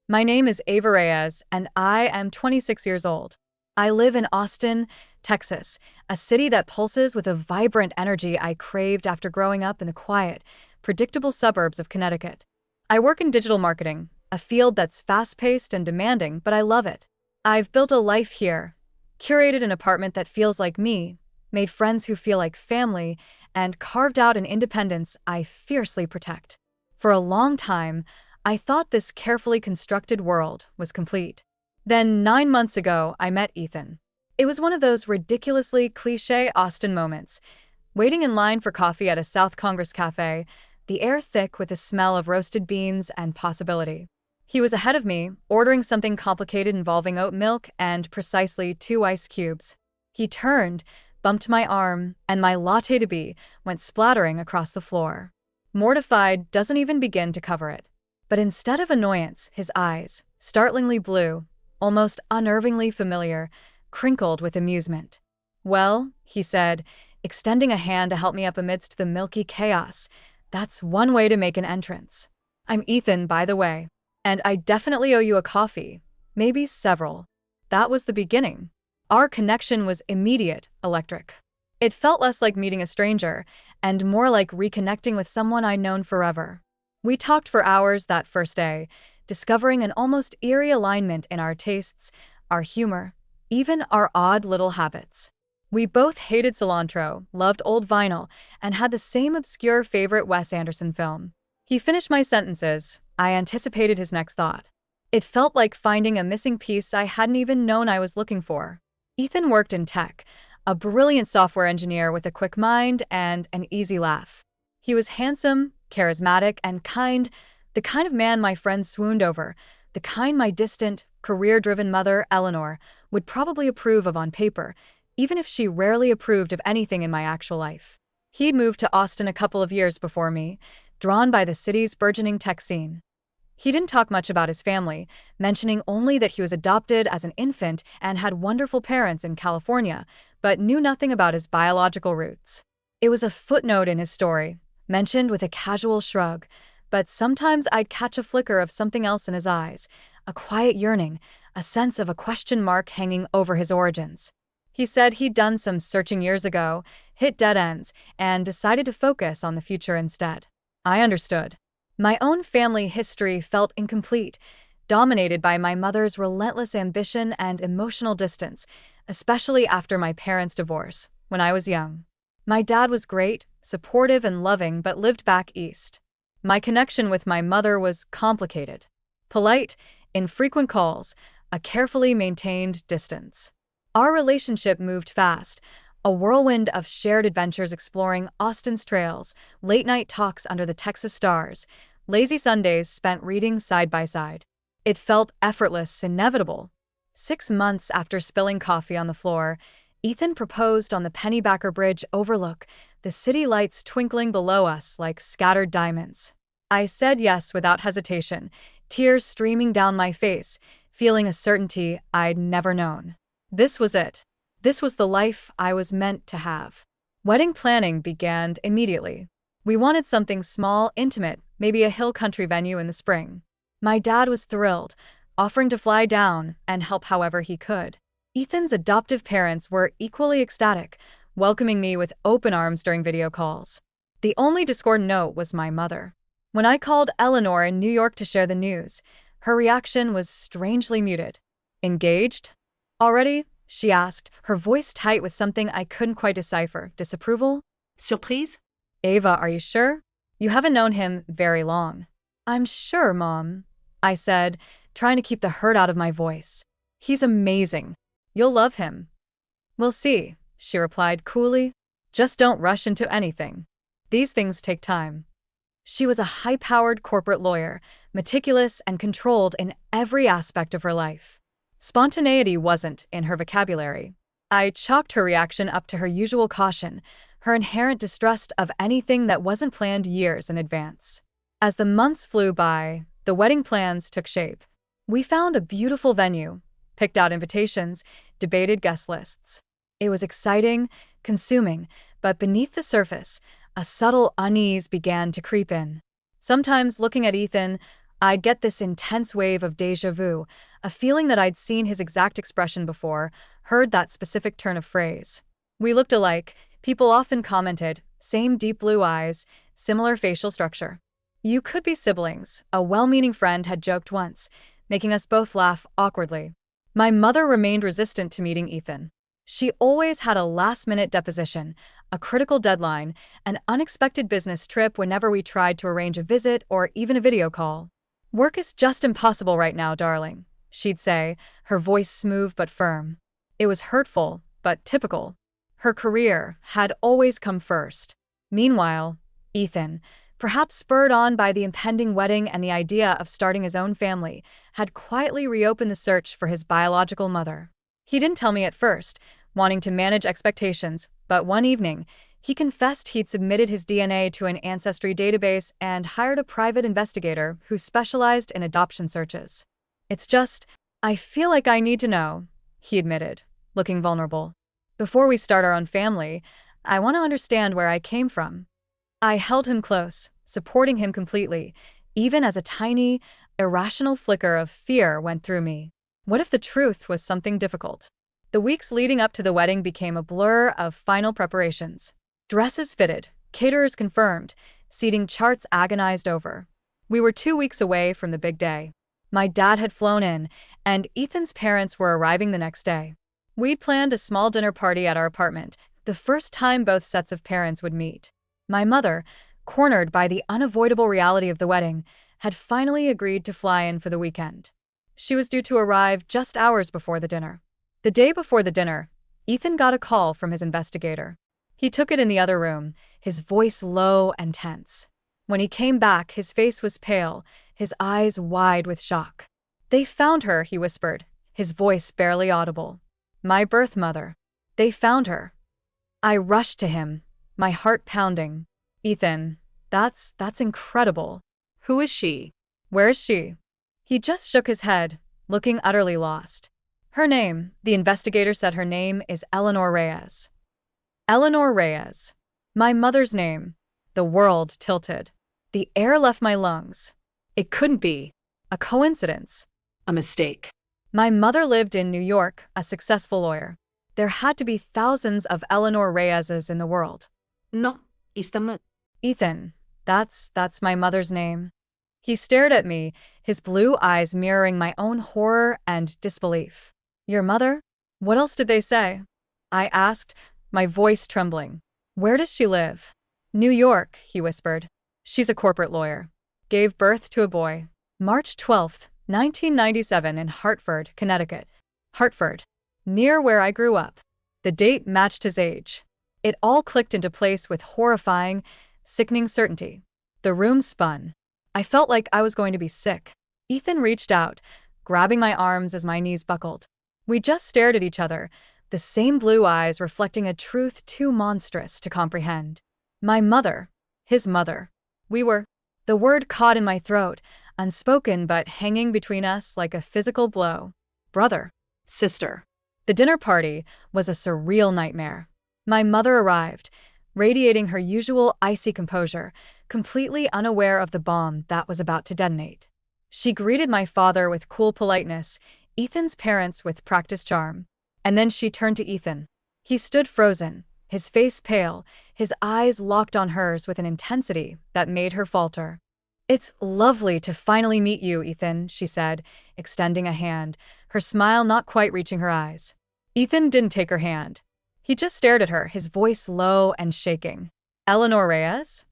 My name is Ava Reyes, and I am 26 years old. I live in Austin, Texas, a city that pulses with a vibrant energy I craved after growing up in the quiet, predictable suburbs of Connecticut. I work in digital marketing, a field that's fast-paced and demanding, but I love it. I've built a life here, curated an apartment that feels like me, made friends who feel like family, and carved out an independence I fiercely protect. For a long time, I thought this carefully constructed world was complete. Then, 9 months ago, I met Ethan. It was one of those ridiculously cliché Austin moments. Waiting in line for coffee at a South Congress cafe, the air thick with the smell of roasted beans and possibility. He was ahead of me, ordering something complicated involving oat milk and precisely 2 ice cubes. He turned, bumped my arm, and my latte to be went splattering across the floor. Mortified doesn't even begin to cover it. But instead of annoyance, his eyes, startlingly blue, almost unnervingly familiar, crinkled with amusement. "Well," he said, extending a hand to help me up amidst the milky chaos, "that's one way to make an entrance. I'm Ethan, by the way, and I definitely owe you a coffee, maybe several." That was the beginning. Our connection was immediate, electric. It felt less like meeting a stranger, and more like reconnecting with someone I'd known forever. We talked for hours that first day, discovering an almost eerie alignment in our tastes, our humor, even our odd little habits. We both hated cilantro, loved old vinyl, and had the same obscure favorite Wes Anderson film. He finished my sentences. I anticipated his next thought. It felt like finding a missing piece I hadn't even known I was looking for. Ethan worked in tech, a brilliant software engineer with a quick mind and an easy laugh. He was handsome, charismatic, and kind, the kind of man my friends swooned over, the kind my distant, career-driven mother, Eleanor, would probably approve of on paper, even if she rarely approved of anything in my actual life. He'd moved to Austin a couple of years before me, drawn by the city's burgeoning tech scene. He didn't talk much about his family, mentioning only that he was adopted as an infant and had wonderful parents in California, but knew nothing about his biological roots. It was a footnote in his story, mentioned with a casual shrug, but sometimes I'd catch a flicker of something else in his eyes, a quiet yearning, a sense of a question mark hanging over his origins. He said he'd done some searching years ago, hit dead ends, and decided to focus on the future instead. I understood. My own family history felt incomplete, dominated by my mother's relentless ambition and emotional distance, especially after my parents' divorce, when I was young. My dad was great, supportive and loving, but lived back east. My connection with my mother was complicated. Polite, infrequent calls, a carefully maintained distance. Our relationship moved fast, a whirlwind of shared adventures exploring Austin's trails, late-night talks under the Texas stars, lazy Sundays spent reading side by side. It felt effortless, inevitable. 6 months after spilling coffee on the floor, Ethan proposed on the Pennybacker Bridge overlook, the city lights twinkling below us like scattered diamonds. I said yes without hesitation, tears streaming down my face, feeling a certainty I'd never known. This was it. This was the life I was meant to have. Wedding planning began immediately. We wanted something small, intimate, maybe a hill country venue in the spring. My dad was thrilled, offering to fly down and help however he could. Ethan's adoptive parents were equally ecstatic, welcoming me with open arms during video calls. The only discordant note was my mother. When I called Eleanor in New York to share the news, her reaction was strangely muted. "Engaged? Already?" she asked, her voice tight with something I couldn't quite decipher. Disapproval? Surprise? "Ava, are you sure? You haven't known him very long." "I'm sure, Mom," I said, trying to keep the hurt out of my voice. "He's amazing. You'll love him." "We'll see," she replied coolly. "Just don't rush into anything. These things take time." She was a high-powered corporate lawyer, meticulous and controlled in every aspect of her life. Spontaneity wasn't in her vocabulary. I chalked her reaction up to her usual caution, her inherent distrust of anything that wasn't planned years in advance. As the months flew by, the wedding plans took shape. We found a beautiful venue, picked out invitations, debated guest lists. It was exciting, consuming, but beneath the surface, a subtle unease began to creep in. Sometimes looking at Ethan, I'd get this intense wave of déjà vu, a feeling that I'd seen his exact expression before, heard that specific turn of phrase. We looked alike. People often commented, same deep blue eyes, similar facial structure. You could be siblings, a well-meaning friend had joked once, making us both laugh awkwardly. My mother remained resistant to meeting Ethan. She always had a last-minute deposition, a critical deadline, an unexpected business trip whenever we tried to arrange a visit or even a video call. "Work is just impossible right now, darling," she'd say, her voice smooth but firm. It was hurtful, but typical. Her career had always come first. Meanwhile, Ethan, perhaps spurred on by the impending wedding and the idea of starting his own family, had quietly reopened the search for his biological mother. He didn't tell me at first, wanting to manage expectations, but one evening, he confessed he'd submitted his DNA to an ancestry database and hired a private investigator who specialized in adoption searches. "It's just, I feel like I need to know," he admitted, looking vulnerable. "Before we start our own family, I want to understand where I came from." I held him close, supporting him completely, even as a tiny, irrational flicker of fear went through me. What if the truth was something difficult? The weeks leading up to the wedding became a blur of final preparations. Dresses fitted, caterers confirmed, seating charts agonized over. We were 2 weeks away from the big day. My dad had flown in, and Ethan's parents were arriving the next day. We'd planned a small dinner party at our apartment, the first time both sets of parents would meet. My mother, cornered by the unavoidable reality of the wedding, had finally agreed to fly in for the weekend. She was due to arrive just hours before the dinner. The day before the dinner, Ethan got a call from his investigator. He took it in the other room, his voice low and tense. When he came back, his face was pale, his eyes wide with shock. "They found her," he whispered, his voice barely audible. "My birth mother. They found her." I rushed to him, my heart pounding. "Ethan, that's incredible. Who is she? Where is she?" He just shook his head, looking utterly lost. "Her name," the investigator said, "her name is Eleanor Reyes." Eleanor Reyes. My mother's name. The world tilted. The air left my lungs. It couldn't be. A coincidence. A mistake. My mother lived in New York, a successful lawyer. There had to be thousands of Eleanor Reyeses in the world. No, istemmet. "Ethan, that's my mother's name." He stared at me, his blue eyes mirroring my own horror and disbelief. "Your mother? What else did they say?" I asked, my voice trembling. "Where does she live?" "New York," he whispered. "She's a corporate lawyer. Gave birth to a boy. March 12th, 1997 in Hartford, Connecticut. Hartford. Near where I grew up." The date matched his age. It all clicked into place with horrifying, sickening certainty. The room spun. I felt like I was going to be sick. Ethan reached out, grabbing my arms as my knees buckled. We just stared at each other, the same blue eyes reflecting a truth too monstrous to comprehend. My mother. His mother. We were. The word caught in my throat, unspoken but hanging between us like a physical blow. Brother. Sister. The dinner party was a surreal nightmare. My mother arrived, radiating her usual icy composure, completely unaware of the bomb that was about to detonate. She greeted my father with cool politeness, Ethan's parents with practiced charm. And then she turned to Ethan. He stood frozen, his face pale, his eyes locked on hers with an intensity that made her falter. "It's lovely to finally meet you, Ethan," she said, extending a hand, her smile not quite reaching her eyes. Ethan didn't take her hand. He just stared at her, his voice low and shaking. "Eleanor Reyes?"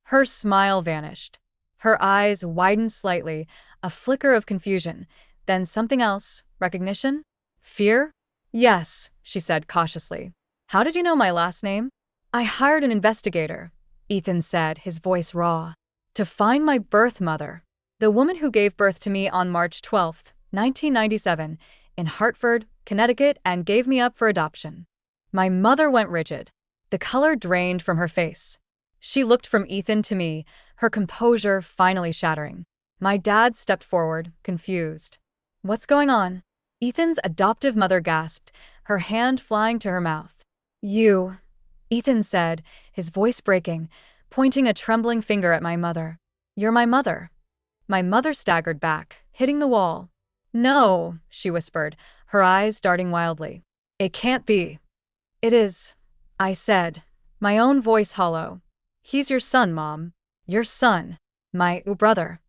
Her smile vanished. Her eyes widened slightly, a flicker of confusion, then something else, recognition? Fear? "Yes," she said cautiously. "How did you know my last name?" "I hired an investigator," Ethan said, his voice raw, "to find my birth mother. The woman who gave birth to me on March 12th, 1997, in Hartford, Connecticut, and gave me up for adoption." My mother went rigid. The color drained from her face. She looked from Ethan to me, her composure finally shattering. My dad stepped forward, confused. "What's going on?" Ethan's adoptive mother gasped, her hand flying to her mouth. "You," Ethan said, his voice breaking, pointing a trembling finger at my mother. "You're my mother." My mother staggered back, hitting the wall. No, she whispered, her eyes darting wildly. It can't be. It is, I said, my own voice hollow. He's your son, Mom. Your son. My brother.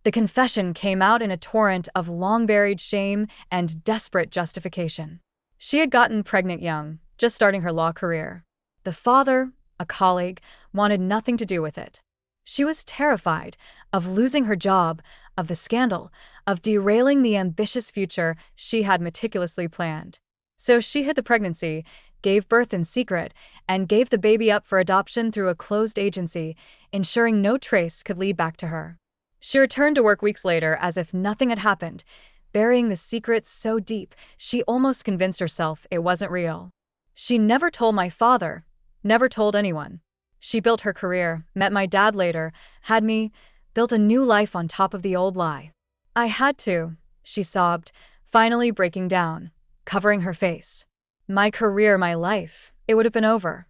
The confession came out in a torrent of long-buried shame and desperate justification. She had gotten pregnant young, just starting her law career. The father, a colleague, wanted nothing to do with it. She was terrified of losing her job, of the scandal, of derailing the ambitious future she had meticulously planned. So she hid the pregnancy, gave birth in secret, and gave the baby up for adoption through a closed agency, ensuring no trace could lead back to her. She returned to work weeks later as if nothing had happened, burying the secret so deep she almost convinced herself it wasn't real. She never told my father, never told anyone. She built her career, met my dad later, had me, built a new life on top of the old lie. I had to, she sobbed, finally breaking down, covering her face. My career, my life, it would have been over.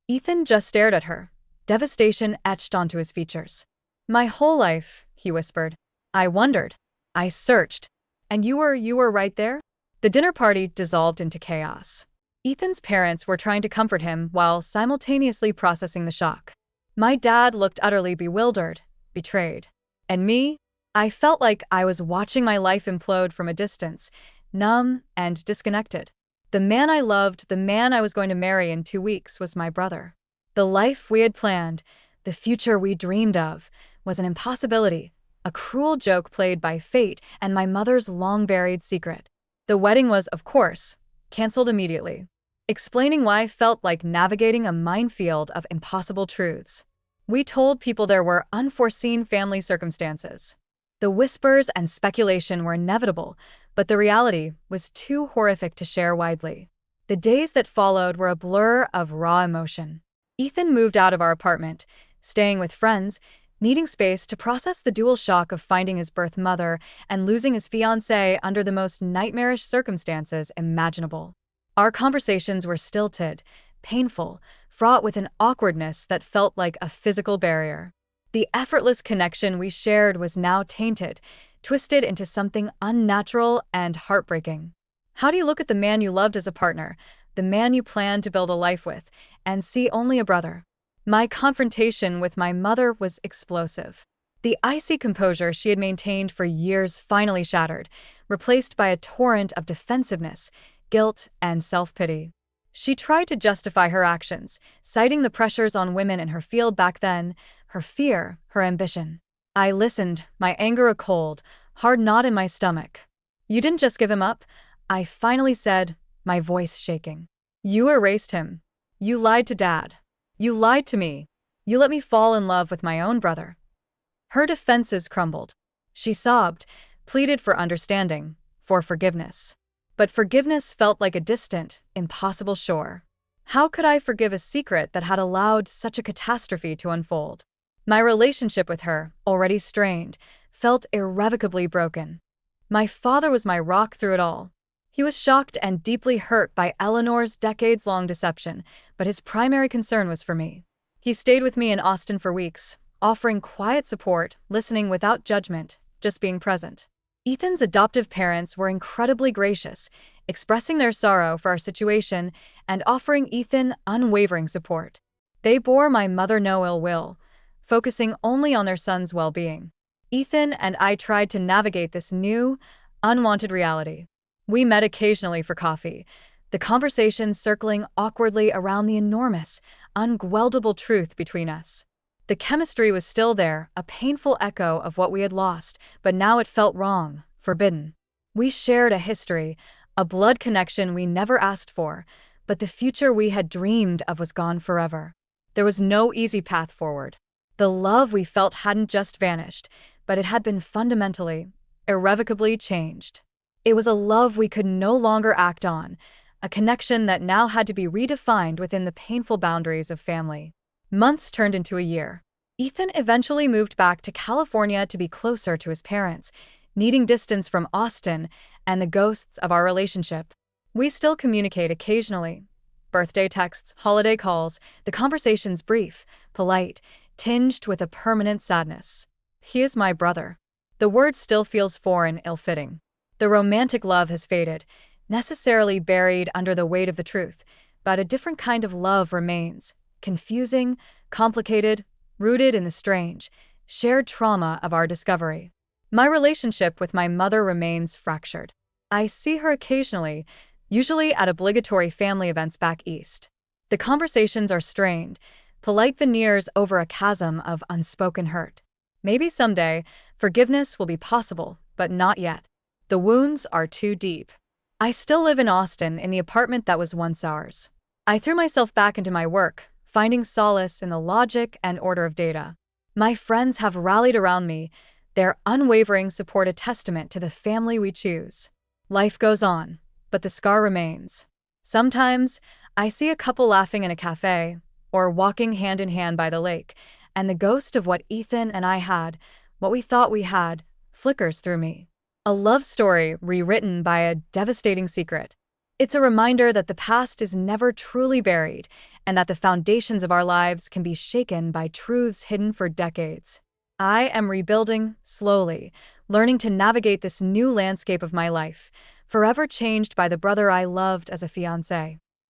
Ethan just stared at her, devastation etched onto his features. My whole life, he whispered. I wondered. I searched. And you were right there? The dinner party dissolved into chaos. Ethan's parents were trying to comfort him while simultaneously processing the shock. My dad looked utterly bewildered, betrayed. And me? I felt like I was watching my life implode from a distance, numb and disconnected. The man I loved, the man I was going to marry in 2 weeks, was my brother. The life we had planned, the future we dreamed of, was an impossibility, a cruel joke played by fate and my mother's long-buried secret. The wedding was, of course, canceled immediately. Explaining why felt like navigating a minefield of impossible truths. We told people there were unforeseen family circumstances. The whispers and speculation were inevitable, but the reality was too horrific to share widely. The days that followed were a blur of raw emotion. Ethan moved out of our apartment, staying with friends, needing space to process the dual shock of finding his birth mother and losing his fiancée under the most nightmarish circumstances imaginable. Our conversations were stilted, painful, fraught with an awkwardness that felt like a physical barrier. The effortless connection we shared was now tainted, twisted into something unnatural and heartbreaking. How do you look at the man you loved as a partner, the man you planned to build a life with, and see only a brother? My confrontation with my mother was explosive. The icy composure she had maintained for years finally shattered, replaced by a torrent of defensiveness, guilt, and self-pity. She tried to justify her actions, citing the pressures on women in her field back then, her fear, her ambition. I listened, my anger a cold, hard knot in my stomach. You didn't just give him up, I finally said, my voice shaking. You erased him. You lied to Dad. You lied to me. You let me fall in love with my own brother. Her defenses crumbled. She sobbed, pleaded for understanding, for forgiveness. But forgiveness felt like a distant, impossible shore. How could I forgive a secret that had allowed such a catastrophe to unfold? My relationship with her, already strained, felt irrevocably broken. My father was my rock through it all. He was shocked and deeply hurt by Eleanor's decades-long deception, but his primary concern was for me. He stayed with me in Austin for weeks, offering quiet support, listening without judgment, just being present. Ethan's adoptive parents were incredibly gracious, expressing their sorrow for our situation and offering Ethan unwavering support. They bore my mother no ill will, focusing only on their son's well-being. Ethan and I tried to navigate this new, unwanted reality. We met occasionally for coffee, the conversation circling awkwardly around the enormous, ungueldable truth between us. The chemistry was still there, a painful echo of what we had lost, but now it felt wrong, forbidden. We shared a history, a blood connection we never asked for, but the future we had dreamed of was gone forever. There was no easy path forward. The love we felt hadn't just vanished, but it had been fundamentally, irrevocably changed. It was a love we could no longer act on, a connection that now had to be redefined within the painful boundaries of family. Months turned into a year. Ethan eventually moved back to California to be closer to his parents, needing distance from Austin and the ghosts of our relationship. We still communicate occasionally. Birthday texts, holiday calls, the conversations brief, polite, tinged with a permanent sadness. He is my brother. The word still feels foreign, ill-fitting. The romantic love has faded, necessarily buried under the weight of the truth, but a different kind of love remains, confusing, complicated, rooted in the strange, shared trauma of our discovery. My relationship with my mother remains fractured. I see her occasionally, usually at obligatory family events back east. The conversations are strained, polite veneers over a chasm of unspoken hurt. Maybe someday, forgiveness will be possible, but not yet. The wounds are too deep. I still live in Austin in the apartment that was once ours. I threw myself back into my work, finding solace in the logic and order of data. My friends have rallied around me, their unwavering support a testament to the family we choose. Life goes on, but the scar remains. Sometimes, I see a couple laughing in a cafe, or walking hand in hand by the lake, and the ghost of what Ethan and I had, what we thought we had, flickers through me. A love story rewritten by a devastating secret. It's a reminder that the past is never truly buried, and that the foundations of our lives can be shaken by truths hidden for decades. I am rebuilding, slowly, learning to navigate this new landscape of my life, forever changed by the brother I loved as a fiancé.